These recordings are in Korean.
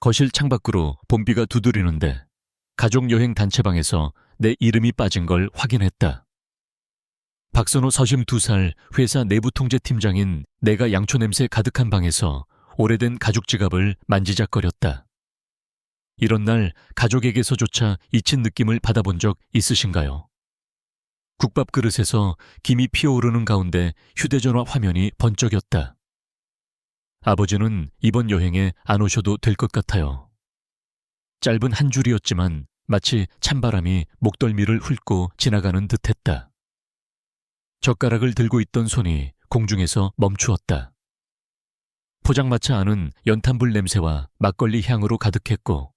거실 창밖으로 봄비가 두드리는데 가족여행 단체방에서 내 이름이 빠진 걸 확인했다. 박선호 서심 2살 회사 내부통제팀장인 내가 양초 냄새 가득한 방에서 오래된 가죽 지갑을 만지작거렸다. 이런 날 가족에게서조차 잊힌 느낌을 받아본 적 있으신가요? 국밥 그릇에서 김이 피어오르는 가운데 휴대전화 화면이 번쩍였다. 아버지는 이번 여행에 안 오셔도 될 것 같아요. 짧은 한 줄이었지만 마치 찬바람이 목덜미를 훑고 지나가는 듯했다. 젓가락을 들고 있던 손이 공중에서 멈추었다. 포장마차 안은 연탄불 냄새와 막걸리 향으로 가득했고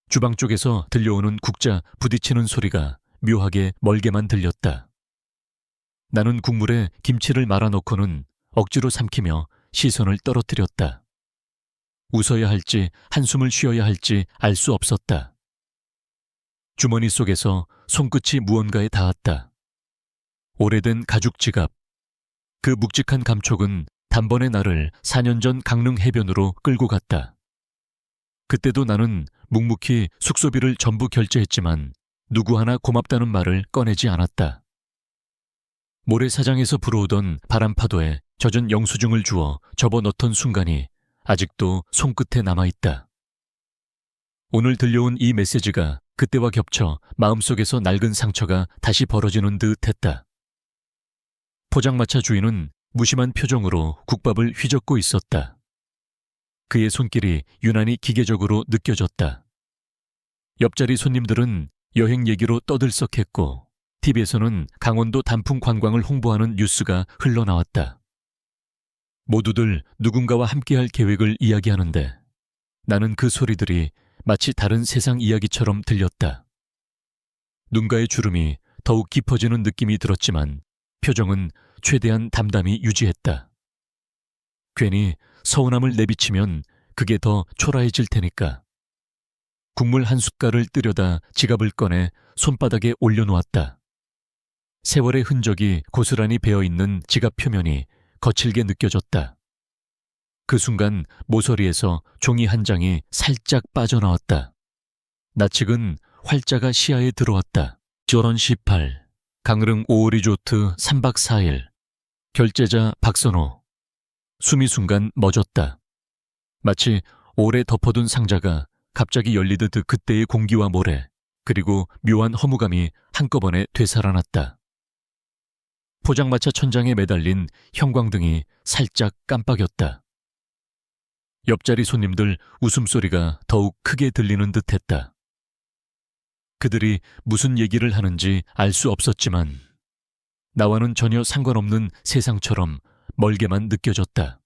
주방 쪽에서 들려오는 국자 부딪히는 소리가 묘하게 멀게만 들렸다. 나는 국물에 김치를 말아넣고는 억지로 삼키며 시선을 떨어뜨렸다. 웃어야 할지 한숨을 쉬어야 할지 알 수 없었다. 주머니 속에서 손끝이 무언가에 닿았다. 오래된 가죽 지갑. 그 묵직한 감촉은 단번에 나를 4년 전 강릉 해변으로 끌고 갔다. 그때도 나는 묵묵히 숙소비를 전부 결제했지만 누구 하나 고맙다는 말을 꺼내지 않았다. 모래사장에서 불어오던 바람파도에 젖은 영수증을 주워 접어넣던 순간이 아직도 손끝에 남아있다. 오늘 들려온 이 메시지가 그때와 겹쳐 마음속에서 낡은 상처가 다시 벌어지는 듯 했다. 포장마차 주인은 무심한 표정으로 국밥을 휘젓고 있었다. 그의 손길이 유난히 기계적으로 느껴졌다. 옆자리 손님들은 여행 얘기로 떠들썩했고 TV에서는 강원도 단풍 관광을 홍보하는 뉴스가 흘러나왔다. 모두들 누군가와 함께할 계획을 이야기하는데 나는 그 소리들이 마치 다른 세상 이야기처럼 들렸다. 눈가의 주름이 더욱 깊어지는 느낌이 들었지만 표정은 최대한 담담히 유지했다. 괜히 서운함을 내비치면 그게 더 초라해질 테니까. 국물 한 숟갈을 뜨려다 지갑을 꺼내 손바닥에 올려놓았다. 세월의 흔적이 고스란히 배어있는 지갑 표면이 거칠게 느껴졌다. 그 순간 모서리에서 종이 한 장이 살짝 빠져나왔다. 나측은 활자가 시야에 들어왔다. 결혼 18, 강릉 5호 리조트 3박 4일, 결제자 박선호. 숨이 순간 멎었다. 마치 오래 덮어둔 상자가 갑자기 열리듯 그때의 공기와 모래, 그리고 묘한 허무감이 한꺼번에 되살아났다. 포장마차 천장에 매달린 형광등이 살짝 깜빡였다. 옆자리 손님들 웃음소리가 더욱 크게 들리는 듯했다. 그들이 무슨 얘기를 하는지 알 수 없었지만 나와는 전혀 상관없는 세상처럼 멀게만 느껴졌다.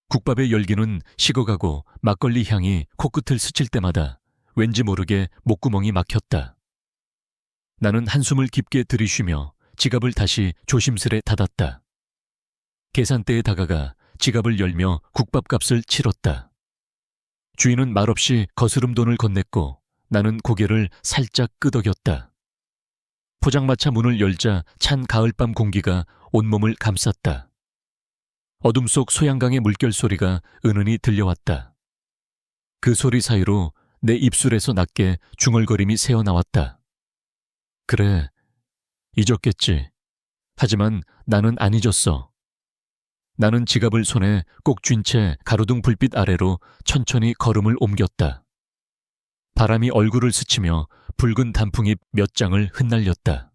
국밥의 열기는 식어가고 막걸리 향이 코끝을 스칠 때마다 왠지 모르게 목구멍이 막혔다. 나는 한숨을 깊게 들이쉬며 지갑을 다시 조심스레 닫았다. 계산대에 다가가 지갑을 열며 국밥값을 치렀다. 주인은 말없이 거스름 돈을 건넸고 나는 고개를 살짝 끄덕였다. 포장마차 문을 열자 찬 가을밤 공기가 온몸을 감쌌다. 어둠 속 소양강의 물결 소리가 은은히 들려왔다. 그 소리 사이로 내 입술에서 낮게 중얼거림이 새어나왔다. 그래, 잊었겠지. 하지만 나는 안 잊었어. 나는 지갑을 손에 꼭 쥔 채 가로등 불빛 아래로 천천히 걸음을 옮겼다. 바람이 얼굴을 스치며 붉은 단풍잎 몇 장을 흩날렸다.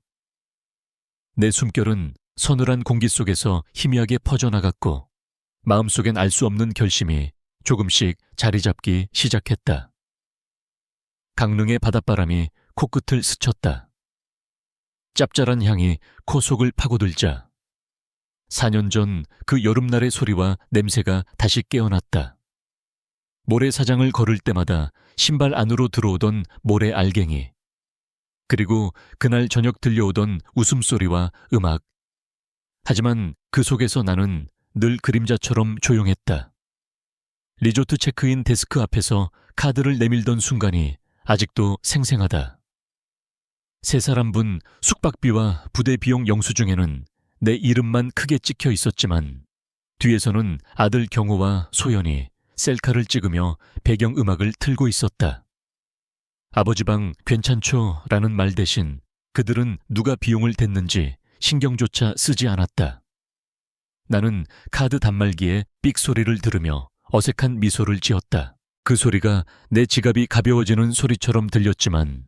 내 숨결은 서늘한 공기 속에서 희미하게 퍼져나갔고 마음속엔 알 수 없는 결심이 조금씩 자리 잡기 시작했다. 강릉의 바닷바람이 코끝을 스쳤다. 짭짤한 향이 코 속을 파고들자 4년 전 그 여름날의 소리와 냄새가 다시 깨어났다. 모래사장을 걸을 때마다 신발 안으로 들어오던 모래 알갱이, 그리고 그날 저녁 들려오던 웃음소리와 음악. 하지만 그 속에서 나는 늘 그림자처럼 조용했다. 리조트 체크인 데스크 앞에서 카드를 내밀던 순간이 아직도 생생하다. 세 사람분 숙박비와 부대 비용 영수증에는 내 이름만 크게 찍혀 있었지만 뒤에서는 아들 경호와 소연이 셀카를 찍으며 배경음악을 틀고 있었다. 아버지 방 괜찮죠? 라는 말 대신 그들은 누가 비용을 댔는지 신경조차 쓰지 않았다. 나는 카드 단말기에 삑 소리를 들으며 어색한 미소를 지었다. 그 소리가 내 지갑이 가벼워지는 소리처럼 들렸지만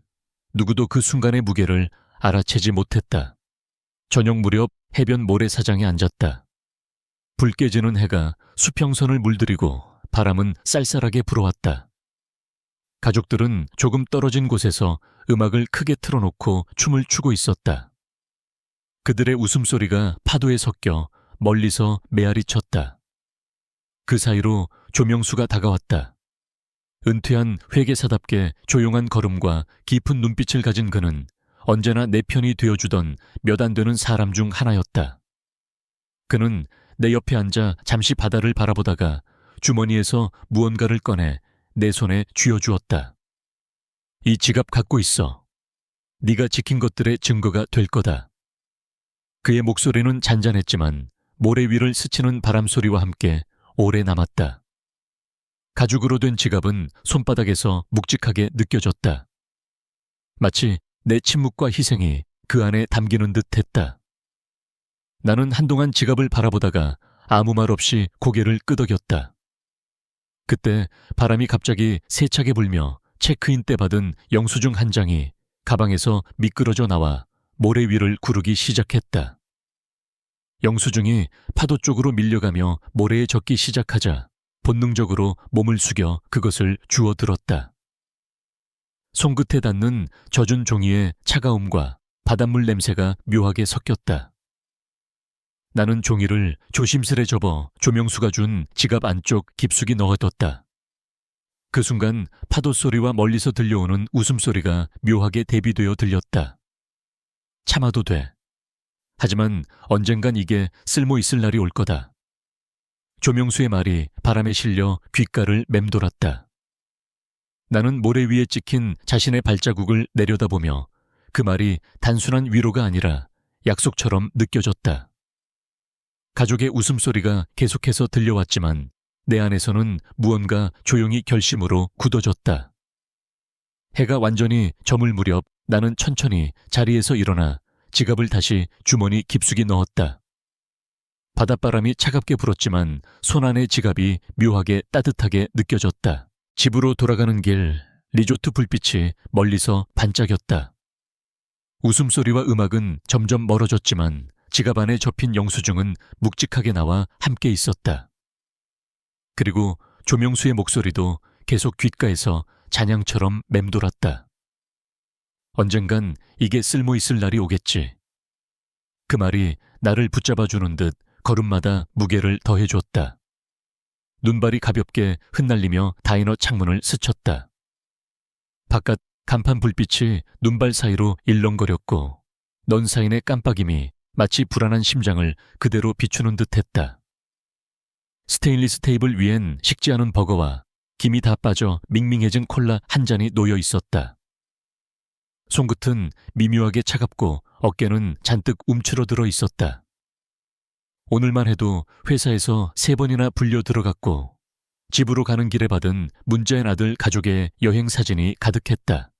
누구도 그 순간의 무게를 알아채지 못했다. 저녁 무렵 해변 모래사장에 앉았다. 붉게 지는 해가 수평선을 물들이고 바람은 쌀쌀하게 불어왔다. 가족들은 조금 떨어진 곳에서 음악을 크게 틀어놓고 춤을 추고 있었다. 그들의 웃음소리가 파도에 섞여 멀리서 메아리 쳤다. 그 사이로 조명수가 다가왔다. 은퇴한 회계사답게 조용한 걸음과 깊은 눈빛을 가진 그는 언제나 내 편이 되어주던 몇 안 되는 사람 중 하나였다. 그는 내 옆에 앉아 잠시 바다를 바라보다가 주머니에서 무언가를 꺼내 내 손에 쥐어주었다. 이 지갑 갖고 있어. 네가 지킨 것들의 증거가 될 거다. 그의 목소리는 잔잔했지만 모래 위를 스치는 바람소리와 함께 오래 남았다. 가죽으로 된 지갑은 손바닥에서 묵직하게 느껴졌다. 마치 내 침묵과 희생이 그 안에 담기는 듯 했다. 나는 한동안 지갑을 바라보다가 아무 말 없이 고개를 끄덕였다. 그때 바람이 갑자기 세차게 불며 체크인 때 받은 영수증 한 장이 가방에서 미끄러져 나와 모래 위를 구르기 시작했다. 영수증이 파도 쪽으로 밀려가며 모래에 젖기 시작하자 본능적으로 몸을 숙여 그것을 주워 들었다. 손끝에 닿는 젖은 종이의 차가움과 바닷물 냄새가 묘하게 섞였다. 나는 종이를 조심스레 접어 조명수가 준 지갑 안쪽 깊숙이 넣어뒀다. 그 순간 파도 소리와 멀리서 들려오는 웃음소리가 묘하게 대비되어 들렸다. 참아도 돼. 하지만 언젠간 이게 쓸모 있을 날이 올 거다. 조명수의 말이 바람에 실려 귓가를 맴돌았다. 나는 모래 위에 찍힌 자신의 발자국을 내려다보며 그 말이 단순한 위로가 아니라 약속처럼 느껴졌다. 가족의 웃음소리가 계속해서 들려왔지만 내 안에서는 무언가 조용히 결심으로 굳어졌다. 해가 완전히 저물 무렵 나는 천천히 자리에서 일어나 지갑을 다시 주머니 깊숙이 넣었다. 바닷바람이 차갑게 불었지만 손 안의 지갑이 묘하게 따뜻하게 느껴졌다. 집으로 돌아가는 길, 리조트 불빛이 멀리서 반짝였다. 웃음소리와 음악은 점점 멀어졌지만 지갑 안에 접힌 영수증은 묵직하게 나와 함께 있었다. 그리고 조명수의 목소리도 계속 귓가에서 잔향처럼 맴돌았다. 언젠간 이게 쓸모 있을 날이 오겠지. 그 말이 나를 붙잡아주는 듯 걸음마다 무게를 더해줬다. 눈발이 가볍게 흩날리며 다이너 창문을 스쳤다. 바깥 간판 불빛이 눈발 사이로 일렁거렸고 넌 사인의 깜빡임이 마치 불안한 심장을 그대로 비추는 듯했다. 스테인리스 테이블 위엔 식지 않은 버거와 김이 다 빠져 밍밍해진 콜라 한 잔이 놓여 있었다. 손끝은 미묘하게 차갑고 어깨는 잔뜩 움츠러들어 있었다. 오늘만 해도 회사에서 3번이나 불려 들어갔고 집으로 가는 길에 받은 문자의 아들 가족의 여행 사진이 가득했다.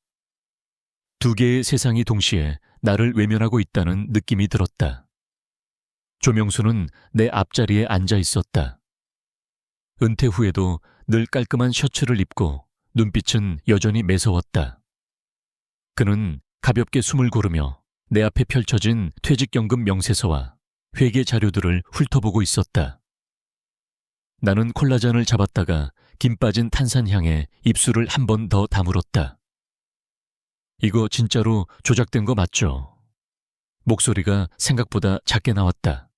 2개의 세상이 동시에 나를 외면하고 있다는 느낌이 들었다. 조명수는 내 앞자리에 앉아 있었다. 은퇴 후에도 늘 깔끔한 셔츠를 입고 눈빛은 여전히 매서웠다. 그는 가볍게 숨을 고르며 내 앞에 펼쳐진 퇴직연금 명세서와 회계 자료들을 훑어보고 있었다. 나는 콜라잔을 잡았다가 김 빠진 탄산향에 입술을 한 번 더 다물었다. 이거 진짜로 조작된 거 맞죠? 목소리가 생각보다 작게 나왔다.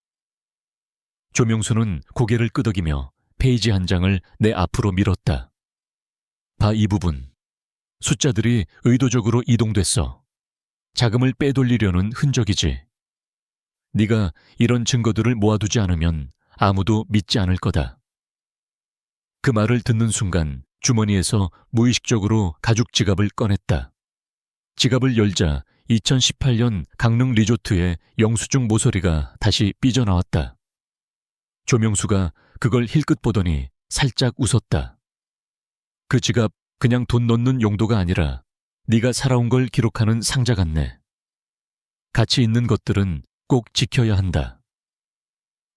조명수는 고개를 끄덕이며 페이지 한 장을 내 앞으로 밀었다. 봐, 이 부분. 숫자들이 의도적으로 이동됐어. 자금을 빼돌리려는 흔적이지. 네가 이런 증거들을 모아두지 않으면 아무도 믿지 않을 거다. 그 말을 듣는 순간 주머니에서 무의식적으로 가죽 지갑을 꺼냈다. 지갑을 열자 2018년 강릉 리조트의 영수증 모서리가 다시 삐져나왔다. 조명수가 그걸 힐끗 보더니 살짝 웃었다. 그 지갑 그냥 돈 넣는 용도가 아니라 네가 살아온 걸 기록하는 상자 같네. 가치 있는 것들은 꼭 지켜야 한다.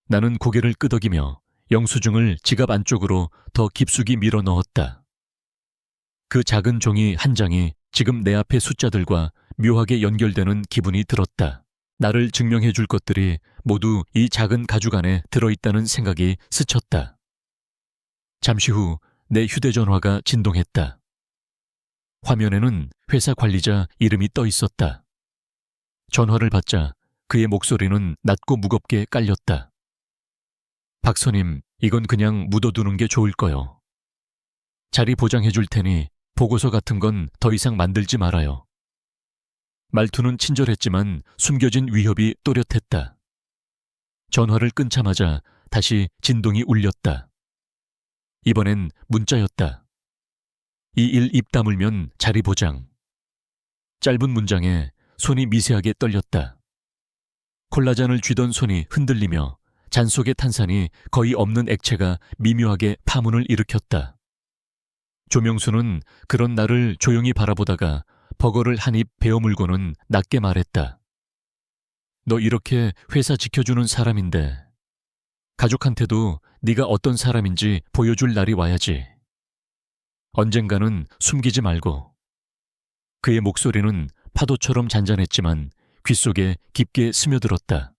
나는 고개를 끄덕이며 영수증을 지갑 안쪽으로 더 깊숙이 밀어 넣었다. 그 작은 종이 한 장이 지금 내 앞의 숫자들과 묘하게 연결되는 기분이 들었다. 나를 증명해 줄 것들이 모두 이 작은 가죽 안에 들어있다는 생각이 스쳤다. 잠시 후 내 휴대전화가 진동했다. 화면에는 회사 관리자 이름이 떠 있었다. 전화를 받자 그의 목소리는 낮고 무겁게 깔렸다. 박선임, 이건 그냥 묻어두는 게 좋을 거요. 자리 보장해 줄 테니 보고서 같은 건 더 이상 만들지 말아요. 말투는 친절했지만 숨겨진 위협이 또렷했다. 전화를 끊자마자 다시 진동이 울렸다. 이번엔 문자였다. 이 일 입 다물면 자리 보장. 짧은 문장에 손이 미세하게 떨렸다. 콜라잔을 쥐던 손이 흔들리며 잔 속의 탄산이 거의 없는 액체가 미묘하게 파문을 일으켰다. 조명수는 그런 나를 조용히 바라보다가 버거를 한 입 베어 물고는 낮게 말했다. 너 이렇게 회사 지켜주는 사람인데 가족한테도 네가 어떤 사람인지 보여줄 날이 와야지. 언젠가는 숨기지 말고. 그의 목소리는 파도처럼 잔잔했지만 귓속에 깊게 스며들었다.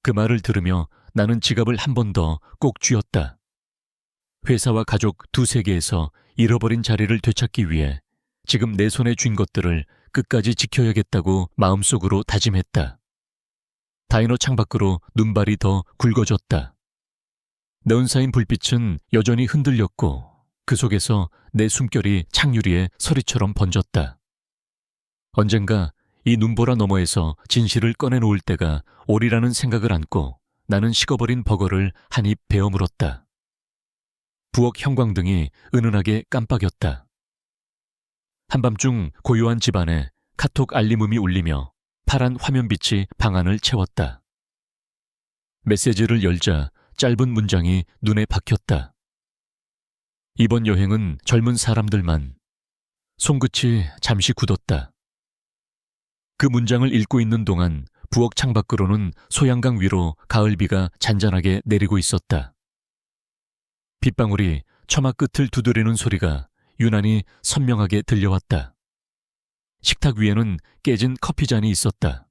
그 말을 들으며 나는 지갑을 한 번 더 꼭 쥐었다. 회사와 가족 두세 개에서 잃어버린 자리를 되찾기 위해 지금 내 손에 쥔 것들을 끝까지 지켜야겠다고 마음속으로 다짐했다. 다이너 창밖으로 눈발이 더 굵어졌다. 네온 사인 불빛은 여전히 흔들렸고 그 속에서 내 숨결이 창유리에 서리처럼 번졌다. 언젠가 이 눈보라 너머에서 진실을 꺼내놓을 때가 오리라는 생각을 안고 나는 식어버린 버거를 한 입 베어 물었다. 부엌 형광등이 은은하게 깜빡였다. 한밤중 고요한 집안에 카톡 알림음이 울리며 파란 화면빛이 방안을 채웠다. 메시지를 열자 짧은 문장이 눈에 박혔다. 이번 여행은 젊은 사람들만. 손끝이 잠시 굳었다. 그 문장을 읽고 있는 동안 부엌 창밖으로는 소양강 위로 가을비가 잔잔하게 내리고 있었다. 빗방울이 처마 끝을 두드리는 소리가 유난히 선명하게 들려왔다. 식탁 위에는 깨진 커피잔이 있었다.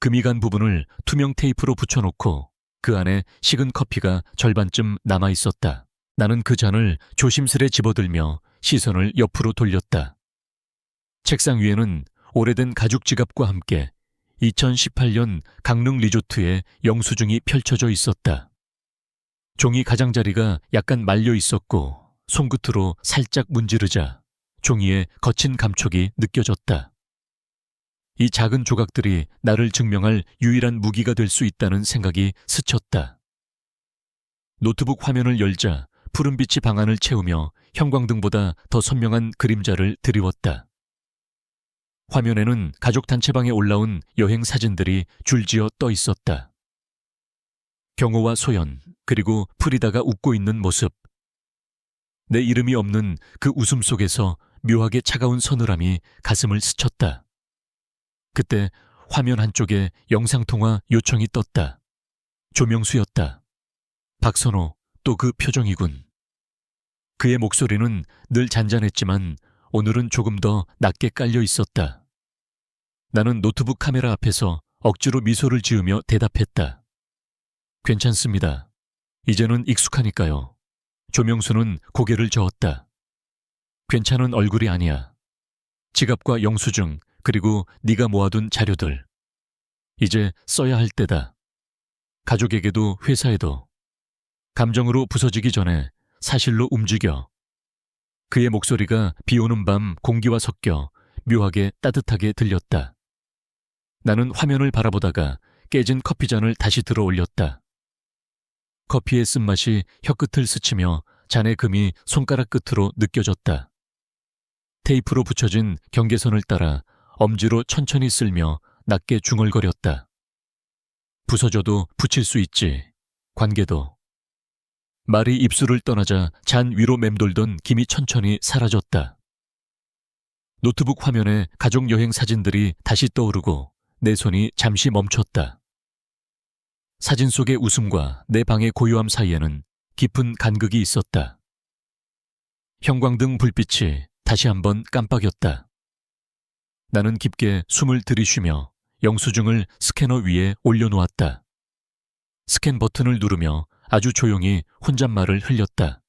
금이 간 부분을 투명 테이프로 붙여놓고 그 안에 식은 커피가 절반쯤 남아 있었다. 나는 그 잔을 조심스레 집어들며 시선을 옆으로 돌렸다. 책상 위에는 오래된 가죽 지갑과 함께 2018년 강릉 리조트의 영수증이 펼쳐져 있었다. 종이 가장자리가 약간 말려 있었고 손끝으로 살짝 문지르자 종이에 거친 감촉이 느껴졌다. 이 작은 조각들이 나를 증명할 유일한 무기가 될 수 있다는 생각이 스쳤다. 노트북 화면을 열자 푸른빛이 방안을 채우며 형광등보다 더 선명한 그림자를 드리웠다. 화면에는 가족 단체방에 올라온 여행 사진들이 줄지어 떠 있었다. 경호와 소연, 그리고 프리다가 웃고 있는 모습. 내 이름이 없는 그 웃음 속에서 묘하게 차가운 서늘함이 가슴을 스쳤다. 그때 화면 한쪽에 영상통화 요청이 떴다. 조명수였다. 박선호, 또 그 표정이군. 그의 목소리는 늘 잔잔했지만 오늘은 조금 더 낮게 깔려 있었다. 나는 노트북 카메라 앞에서 억지로 미소를 지으며 대답했다. 괜찮습니다. 이제는 익숙하니까요. 조명수는 고개를 저었다. 괜찮은 얼굴이 아니야. 지갑과 영수증, 그리고 네가 모아둔 자료들. 이제 써야 할 때다. 가족에게도 회사에도. 감정으로 부서지기 전에 사실로 움직여. 그의 목소리가 비 오는 밤 공기와 섞여 묘하게 따뜻하게 들렸다. 나는 화면을 바라보다가 깨진 커피잔을 다시 들어 올렸다. 커피의 쓴맛이 혀끝을 스치며 잔의 금이 손가락 끝으로 느껴졌다. 테이프로 붙여진 경계선을 따라 엄지로 천천히 쓸며 낮게 중얼거렸다. 부서져도 붙일 수 있지. 관계도. 말이 입술을 떠나자 잔 위로 맴돌던 김이 천천히 사라졌다. 노트북 화면에 가족여행 사진들이 다시 떠오르고 내 손이 잠시 멈췄다. 사진 속의 웃음과 내 방의 고요함 사이에는 깊은 간극이 있었다. 형광등 불빛이 다시 한번 깜빡였다. 나는 깊게 숨을 들이쉬며 영수증을 스캐너 위에 올려놓았다. 스캔 버튼을 누르며 아주 조용히 혼잣말을 흘렸다.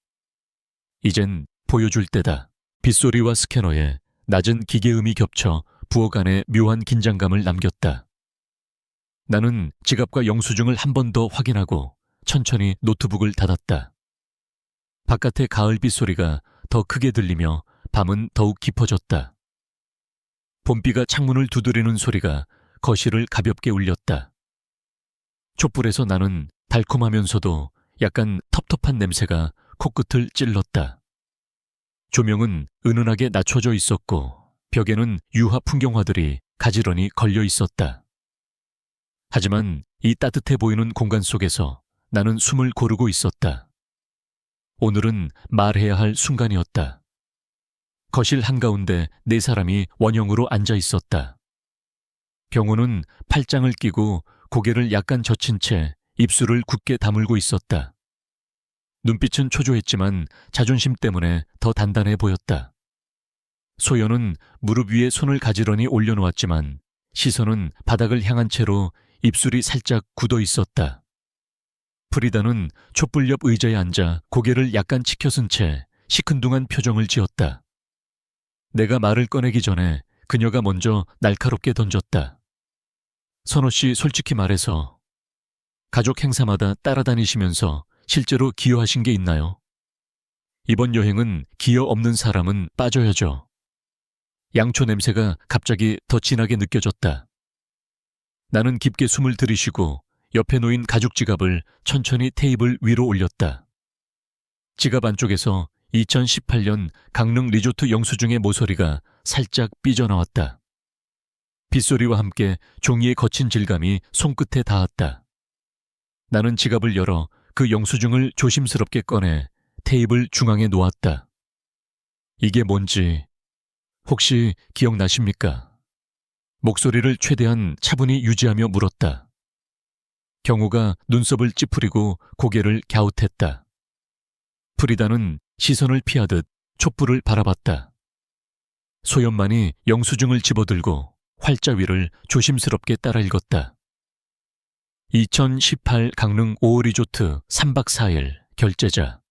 이젠 보여줄 때다. 빗소리와 스캐너에 낮은 기계음이 겹쳐 부엌 안에 묘한 긴장감을 남겼다. 나는 지갑과 영수증을 한 번 더 확인하고 천천히 노트북을 닫았다. 바깥의 가을 빗소리가 더 크게 들리며 밤은 더욱 깊어졌다. 봄비가 창문을 두드리는 소리가 거실을 가볍게 울렸다. 촛불에서 나는 달콤하면서도 약간 텁텁한 냄새가 코끝을 찔렀다. 조명은 은은하게 낮춰져 있었고 벽에는 유화 풍경화들이 가지런히 걸려 있었다. 하지만 이 따뜻해 보이는 공간 속에서 나는 숨을 고르고 있었다. 오늘은 말해야 할 순간이었다. 거실 한가운데 네 사람이 원형으로 앉아 있었다. 경호는 팔짱을 끼고 고개를 약간 젖힌 채 입술을 굳게 다물고 있었다. 눈빛은 초조했지만 자존심 때문에 더 단단해 보였다. 소연은 무릎 위에 손을 가지런히 올려놓았지만 시선은 바닥을 향한 채로 입술이 살짝 굳어 있었다. 프리다는 촛불 옆 의자에 앉아 고개를 약간 치켜쓴 채 시큰둥한 표정을 지었다. 내가 말을 꺼내기 전에 그녀가 먼저 날카롭게 던졌다. 선호 씨, 솔직히 말해서 가족 행사마다 따라다니시면서 실제로 기여하신 게 있나요? 이번 여행은 기여 없는 사람은 빠져야죠. 양초 냄새가 갑자기 더 진하게 느껴졌다. 나는 깊게 숨을 들이쉬고 옆에 놓인 가죽 지갑을 천천히 테이블 위로 올렸다. 지갑 안쪽에서 2018년 강릉 리조트 영수증의 모서리가 살짝 삐져나왔다. 빗소리와 함께 종이의 거친 질감이 손끝에 닿았다. 나는 지갑을 열어 그 영수증을 조심스럽게 꺼내 테이블 중앙에 놓았다. 이게 뭔지 혹시 기억나십니까? 목소리를 최대한 차분히 유지하며 물었다. 경호가 눈썹을 찌푸리고 고개를 갸웃했다. 프리다는 시선을 피하듯 촛불을 바라봤다. 소연만이 영수증을 집어들고 활자 위를 조심스럽게 따라 읽었다. 2018 강릉 5호 리조트 3박 4일 결제자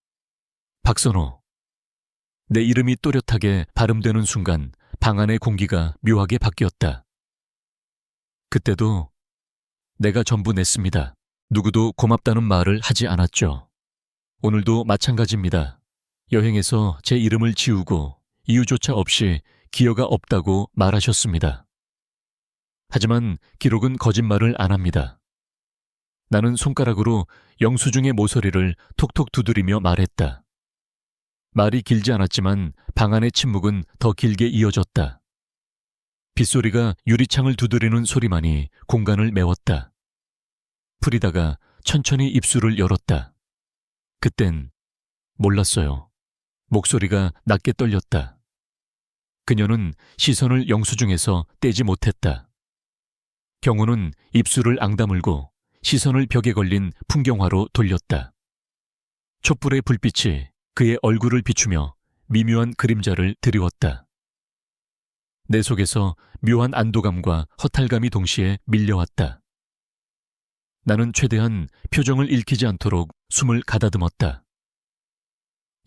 박선호. 내 이름이 또렷하게 발음되는 순간 방 안의 공기가 묘하게 바뀌었다. 그때도 내가 전부 냈습니다. 누구도 고맙다는 말을 하지 않았죠. 오늘도 마찬가지입니다. 여행에서 제 이름을 지우고 이유조차 없이 기여가 없다고 말하셨습니다. 하지만 기록은 거짓말을 안 합니다. 나는 손가락으로 영수증의 모서리를 톡톡 두드리며 말했다. 말이 길지 않았지만 방 안의 침묵은 더 길게 이어졌다. 빗소리가 유리창을 두드리는 소리만이 공간을 메웠다. 프리다가 천천히 입술을 열었다. 그땐 몰랐어요. 목소리가 낮게 떨렸다. 그녀는 시선을 영수증에서 떼지 못했다. 경호는 입술을 앙다물고 시선을 벽에 걸린 풍경화로 돌렸다. 촛불의 불빛이 그의 얼굴을 비추며 미묘한 그림자를 드리웠다. 내 속에서 묘한 안도감과 허탈감이 동시에 밀려왔다. 나는 최대한 표정을 읽히지 않도록 숨을 가다듬었다.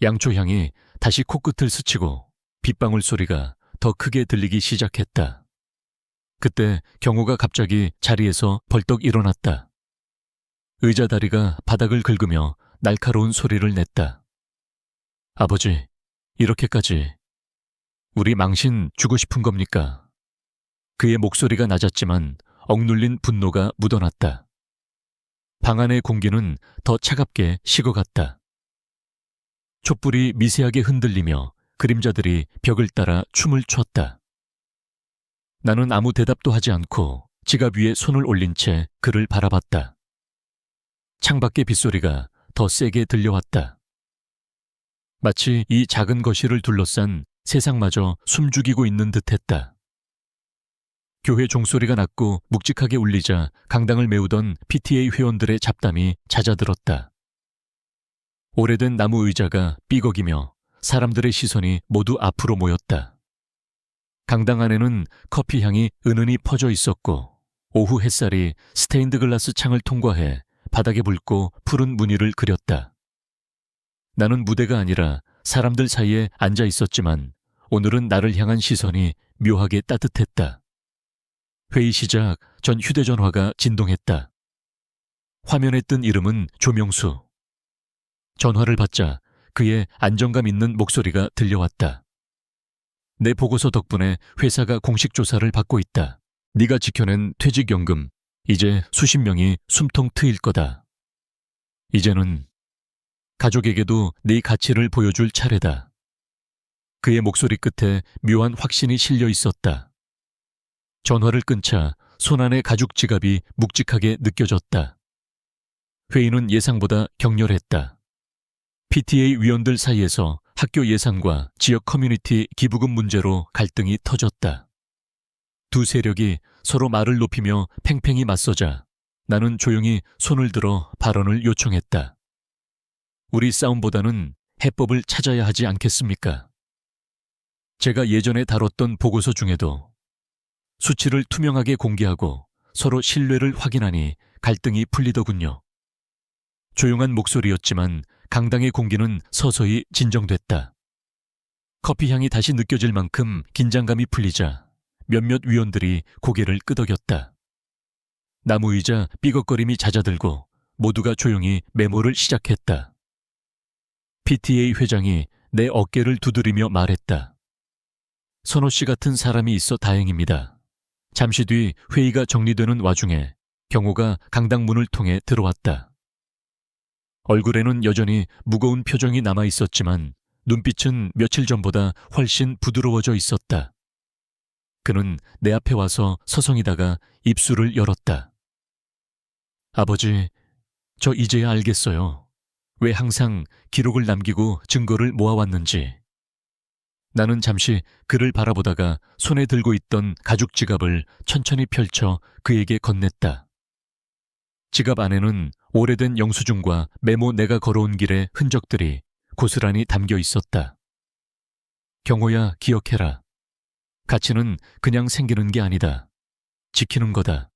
양초 향이 다시 코끝을 스치고 빗방울 소리가 더 크게 들리기 시작했다. 그때 경호가 갑자기 자리에서 벌떡 일어났다. 의자 다리가 바닥을 긁으며 날카로운 소리를 냈다. 아버지, 이렇게까지 우리 망신 주고 싶은 겁니까? 그의 목소리가 낮았지만 억눌린 분노가 묻어났다. 방 안의 공기는 더 차갑게 식어갔다. 촛불이 미세하게 흔들리며 그림자들이 벽을 따라 춤을 췄다. 나는 아무 대답도 하지 않고 지갑 위에 손을 올린 채 그를 바라봤다. 창밖의 빗소리가 더 세게 들려왔다. 마치 이 작은 거실을 둘러싼 세상마저 숨죽이고 있는 듯했다. 교회 종소리가 났고 묵직하게 울리자 강당을 메우던 PTA 회원들의 잡담이 잦아들었다. 오래된 나무 의자가 삐걱이며 사람들의 시선이 모두 앞으로 모였다. 강당 안에는 커피 향이 은은히 퍼져 있었고 오후 햇살이 스테인드 글라스 창을 통과해 바닥에 붉고 푸른 무늬를 그렸다. 나는 무대가 아니라 사람들 사이에 앉아 있었지만 오늘은 나를 향한 시선이 묘하게 따뜻했다. 회의 시작 전 휴대전화가 진동했다. 화면에 뜬 이름은 조명수. 전화를 받자 그의 안정감 있는 목소리가 들려왔다. 내 보고서 덕분에 회사가 공식 조사를 받고 있다. 네가 지켜낸 퇴직연금, 이제 수십 명이 숨통 트일 거다. 이제는 가족에게도 네 가치를 보여줄 차례다. 그의 목소리 끝에 묘한 확신이 실려 있었다. 전화를 끊자 손안의 가죽 지갑이 묵직하게 느껴졌다. 회의는 예상보다 격렬했다. PTA 위원들 사이에서 학교 예산과 지역 커뮤니티 기부금 문제로 갈등이 터졌다. 두 세력이 서로 말을 높이며 팽팽히 맞서자 나는 조용히 손을 들어 발언을 요청했다. 우리 싸움보다는 해법을 찾아야 하지 않겠습니까? 제가 예전에 다뤘던 보고서 중에도 수치를 투명하게 공개하고 서로 신뢰를 확인하니 갈등이 풀리더군요. 조용한 목소리였지만 강당의 공기는 서서히 진정됐다. 커피 향이 다시 느껴질 만큼 긴장감이 풀리자 몇몇 위원들이 고개를 끄덕였다. 나무 의자 삐걱거림이 잦아들고 모두가 조용히 메모를 시작했다. PTA 회장이 내 어깨를 두드리며 말했다. 선호 씨 같은 사람이 있어 다행입니다. 잠시 뒤 회의가 정리되는 와중에 경호가 강당 문을 통해 들어왔다. 얼굴에는 여전히 무거운 표정이 남아 있었지만 눈빛은 며칠 전보다 훨씬 부드러워져 있었다. 그는 내 앞에 와서 서성이다가 입술을 열었다. 아버지, 저 이제야 알겠어요. 왜 항상 기록을 남기고 증거를 모아왔는지. 나는 잠시 그를 바라보다가 손에 들고 있던 가죽 지갑을 천천히 펼쳐 그에게 건넸다. 지갑 안에는 오래된 영수증과 메모 내가 걸어온 길의 흔적들이 고스란히 담겨 있었다. 경호야, 기억해라. 가치는 그냥 생기는 게 아니다. 지키는 거다.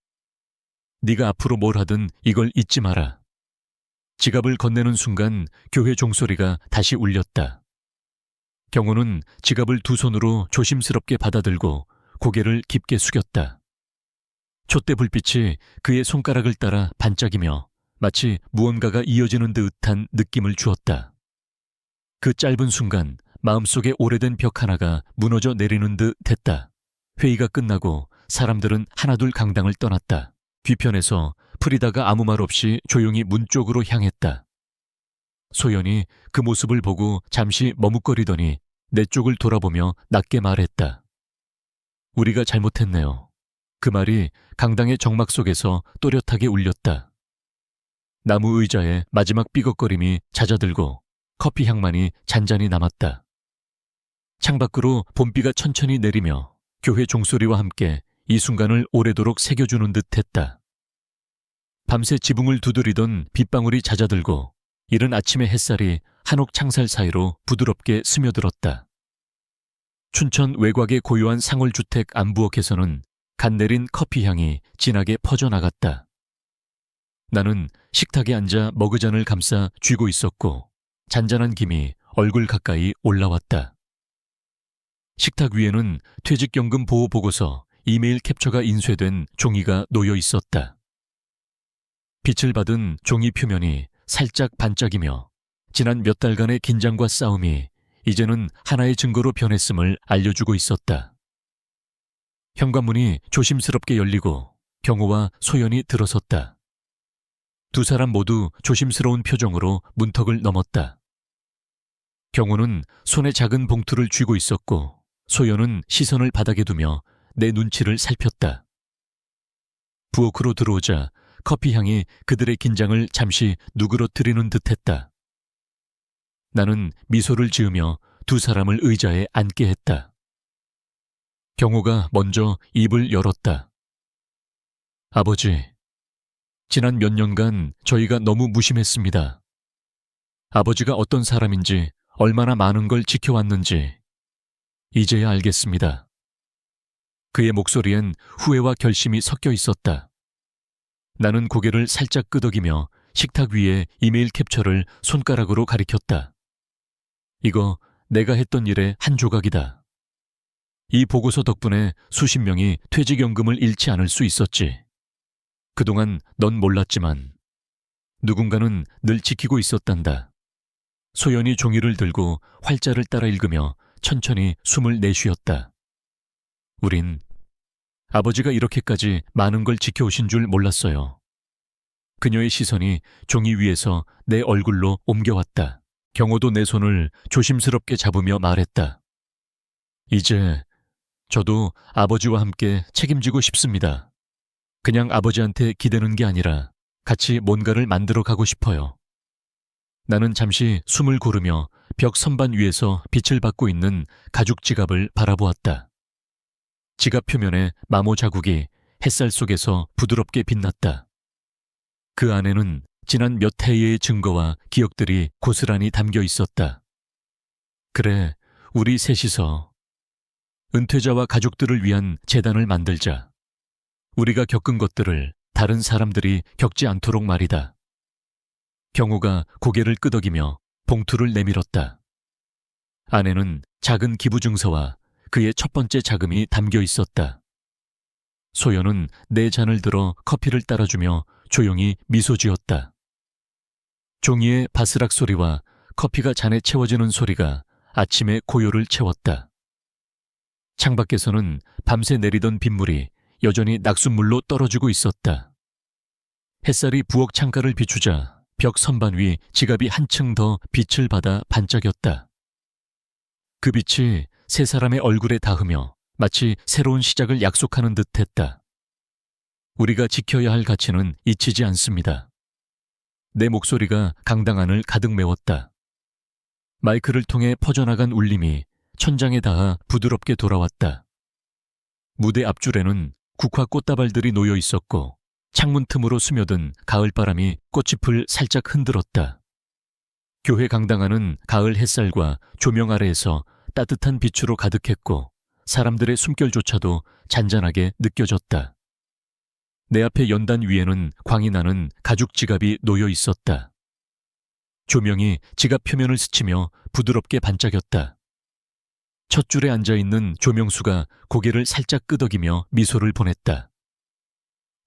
네가 앞으로 뭘 하든 이걸 잊지 마라. 지갑을 건네는 순간 교회 종소리가 다시 울렸다. 경호는 지갑을 두 손으로 조심스럽게 받아들고 고개를 깊게 숙였다. 촛대 불빛이 그의 손가락을 따라 반짝이며 마치 무언가가 이어지는 듯한 느낌을 주었다. 그 짧은 순간 마음속에 오래된 벽 하나가 무너져 내리는 듯 했다. 회의가 끝나고 사람들은 하나둘 강당을 떠났다. 뒤편에서 프리다가 아무 말 없이 조용히 문 쪽으로 향했다. 소연이 그 모습을 보고 잠시 머뭇거리더니 내 쪽을 돌아보며 낮게 말했다. 우리가 잘못했네요. 그 말이 강당의 정막 속에서 또렷하게 울렸다. 나무 의자에 마지막 삐걱거림이 잦아들고 커피 향만이 잔잔히 남았다. 창밖으로 봄비가 천천히 내리며 교회 종소리와 함께 이 순간을 오래도록 새겨주는 듯했다. 밤새 지붕을 두드리던 빗방울이 잦아들고 이른 아침의 햇살이 한옥 창살 사이로 부드럽게 스며들었다. 춘천 외곽의 고요한 상월주택 안부엌에서는 갓 내린 커피 향이 진하게 퍼져나갔다. 나는 식탁에 앉아 머그잔을 감싸 쥐고 있었고 잔잔한 김이 얼굴 가까이 올라왔다. 식탁 위에는 퇴직연금 보호 보고서 이메일 캡처가 인쇄된 종이가 놓여 있었다. 빛을 받은 종이 표면이 살짝 반짝이며 지난 몇 달간의 긴장과 싸움이 이제는 하나의 증거로 변했음을 알려주고 있었다. 현관문이 조심스럽게 열리고 경호와 소연이 들어섰다. 두 사람 모두 조심스러운 표정으로 문턱을 넘었다. 경호는 손에 작은 봉투를 쥐고 있었고 소연은 시선을 바닥에 두며 내 눈치를 살폈다. 부엌으로 들어오자 커피 향이 그들의 긴장을 잠시 누그러뜨리는 듯했다. 나는 미소를 지으며 두 사람을 의자에 앉게 했다. 경호가 먼저 입을 열었다. 아버지, 지난 몇 년간 저희가 너무 무심했습니다. 아버지가 어떤 사람인지, 얼마나 많은 걸 지켜왔는지 이제야 알겠습니다. 그의 목소리엔 후회와 결심이 섞여 있었다. 나는 고개를 살짝 끄덕이며 식탁 위에 이메일 캡처를 손가락으로 가리켰다. 이거 내가 했던 일의 한 조각이다. 이 보고서 덕분에 수십 명이 퇴직연금을 잃지 않을 수 있었지. 그동안 넌 몰랐지만 누군가는 늘 지키고 있었단다. 소연이 종이를 들고 활자를 따라 읽으며 천천히 숨을 내쉬었다. 우린 아버지가 이렇게까지 많은 걸 지켜오신 줄 몰랐어요. 그녀의 시선이 종이 위에서 내 얼굴로 옮겨왔다. 경호도 내 손을 조심스럽게 잡으며 말했다. 이제 저도 아버지와 함께 책임지고 싶습니다. 그냥 아버지한테 기대는 게 아니라 같이 뭔가를 만들어 가고 싶어요. 나는 잠시 숨을 고르며 벽 선반 위에서 빛을 받고 있는 가죽 지갑을 바라보았다. 지갑 표면에 마모 자국이 햇살 속에서 부드럽게 빛났다. 그 안에는 지난 몇 해의 증거와 기억들이 고스란히 담겨 있었다. 그래, 우리 셋이서 은퇴자와 가족들을 위한 재단을 만들자. 우리가 겪은 것들을 다른 사람들이 겪지 않도록 말이다. 경호가 고개를 끄덕이며 봉투를 내밀었다. 안에는 작은 기부 증서와 그의 첫 번째 자금이 담겨 있었다. 소연은 내 잔을 들어 커피를 따라주며 조용히 미소 지었다. 종이의 바스락 소리와 커피가 잔에 채워지는 소리가 아침의 고요를 채웠다. 창밖에서는 밤새 내리던 빗물이 여전히 낙숫물로 떨어지고 있었다. 햇살이 부엌 창가를 비추자 벽 선반 위 지갑이 한층 더 빛을 받아 반짝였다. 그 빛이 세 사람의 얼굴에 닿으며 마치 새로운 시작을 약속하는 듯했다. 우리가 지켜야 할 가치는 잊히지 않습니다. 내 목소리가 강당 안을 가득 메웠다. 마이크를 통해 퍼져나간 울림이 천장에 닿아 부드럽게 돌아왔다. 무대 앞줄에는 국화 꽃다발들이 놓여 있었고 창문 틈으로 스며든 가을바람이 꽃잎을 살짝 흔들었다. 교회 강당 안은 가을 햇살과 조명 아래에서 따뜻한 빛으로 가득했고 사람들의 숨결조차도 잔잔하게 느껴졌다. 내 앞에 연단 위에는 광이 나는 가죽 지갑이 놓여 있었다. 조명이 지갑 표면을 스치며 부드럽게 반짝였다. 첫 줄에 앉아있는 조명수가 고개를 살짝 끄덕이며 미소를 보냈다.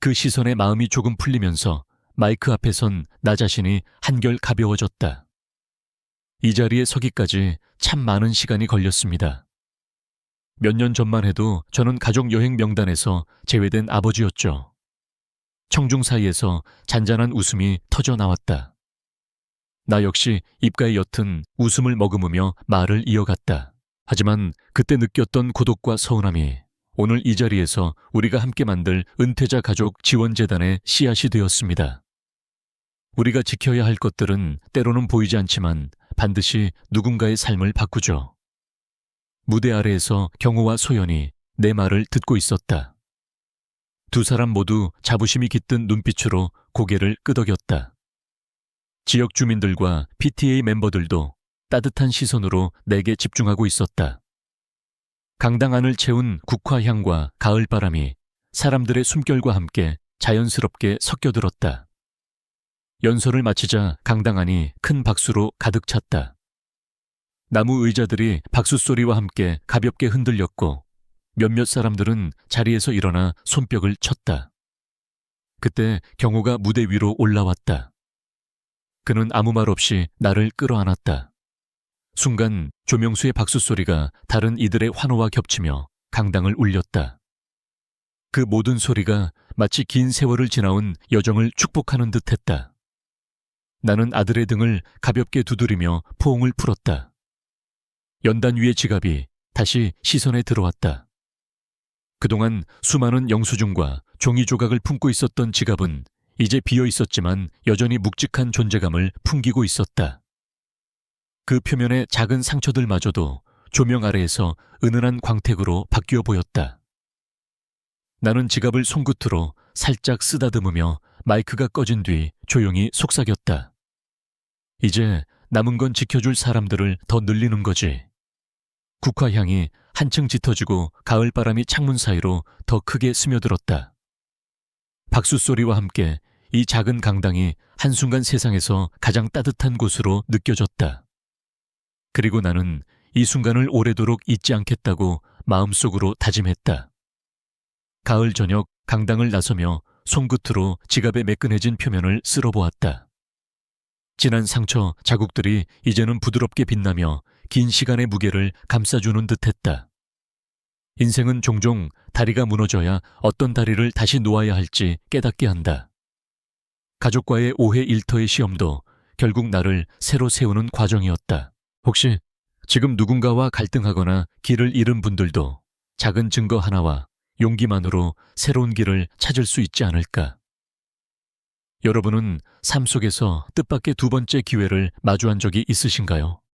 그 시선에 마음이 조금 풀리면서 마이크 앞에 선 나 자신이 한결 가벼워졌다. 이 자리에 서기까지 참 많은 시간이 걸렸습니다. 몇 년 전만 해도 저는 가족여행 명단에서 제외된 아버지였죠. 청중 사이에서 잔잔한 웃음이 터져 나왔다. 나 역시 입가에 옅은 웃음을 머금으며 말을 이어갔다. 하지만 그때 느꼈던 고독과 서운함이 오늘 이 자리에서 우리가 함께 만들 은퇴자 가족 지원재단의 씨앗이 되었습니다. 우리가 지켜야 할 것들은 때로는 보이지 않지만 반드시 누군가의 삶을 바꾸죠. 무대 아래에서 경호와 소연이 내 말을 듣고 있었다. 두 사람 모두 자부심이 깃든 눈빛으로 고개를 끄덕였다. 지역 주민들과 PTA 멤버들도 따뜻한 시선으로 내게 집중하고 있었다. 강당 안을 채운 국화향과 가을바람이 사람들의 숨결과 함께 자연스럽게 섞여들었다. 연설을 마치자 강당 안이 큰 박수로 가득 찼다. 나무 의자들이 박수 소리와 함께 가볍게 흔들렸고 몇몇 사람들은 자리에서 일어나 손뼉을 쳤다. 그때 경호가 무대 위로 올라왔다. 그는 아무 말 없이 나를 끌어안았다. 순간 조명수의 박수 소리가 다른 이들의 환호와 겹치며 강당을 울렸다. 그 모든 소리가 마치 긴 세월을 지나온 여정을 축복하는 듯했다. 나는 아들의 등을 가볍게 두드리며 포옹을 풀었다. 연단 위의 지갑이 다시 시선에 들어왔다. 그동안 수많은 영수증과 종이 조각을 품고 있었던 지갑은 이제 비어 있었지만 여전히 묵직한 존재감을 풍기고 있었다. 그 표면의 작은 상처들마저도 조명 아래에서 은은한 광택으로 바뀌어 보였다. 나는 지갑을 손끝으로 살짝 쓰다듬으며 마이크가 꺼진 뒤 조용히 속삭였다. 이제 남은 건 지켜줄 사람들을 더 늘리는 거지. 국화향이 한층 짙어지고 가을바람이 창문 사이로 더 크게 스며들었다. 박수 소리와 함께 이 작은 강당이 한순간 세상에서 가장 따뜻한 곳으로 느껴졌다. 그리고 나는 이 순간을 오래도록 잊지 않겠다고 마음속으로 다짐했다. 가을 저녁 강당을 나서며 손끝으로 지갑의 매끈해진 표면을 쓸어보았다. 진한 상처 자국들이 이제는 부드럽게 빛나며 긴 시간의 무게를 감싸주는 듯했다. 인생은 종종 다리가 무너져야 어떤 다리를 다시 놓아야 할지 깨닫게 한다. 가족과의 오해 일터의 시험도 결국 나를 새로 세우는 과정이었다. 혹시 지금 누군가와 갈등하거나 길을 잃은 분들도 작은 증거 하나와 용기만으로 새로운 길을 찾을 수 있지 않을까? 여러분은 삶 속에서 뜻밖의 두 번째 기회를 마주한 적이 있으신가요?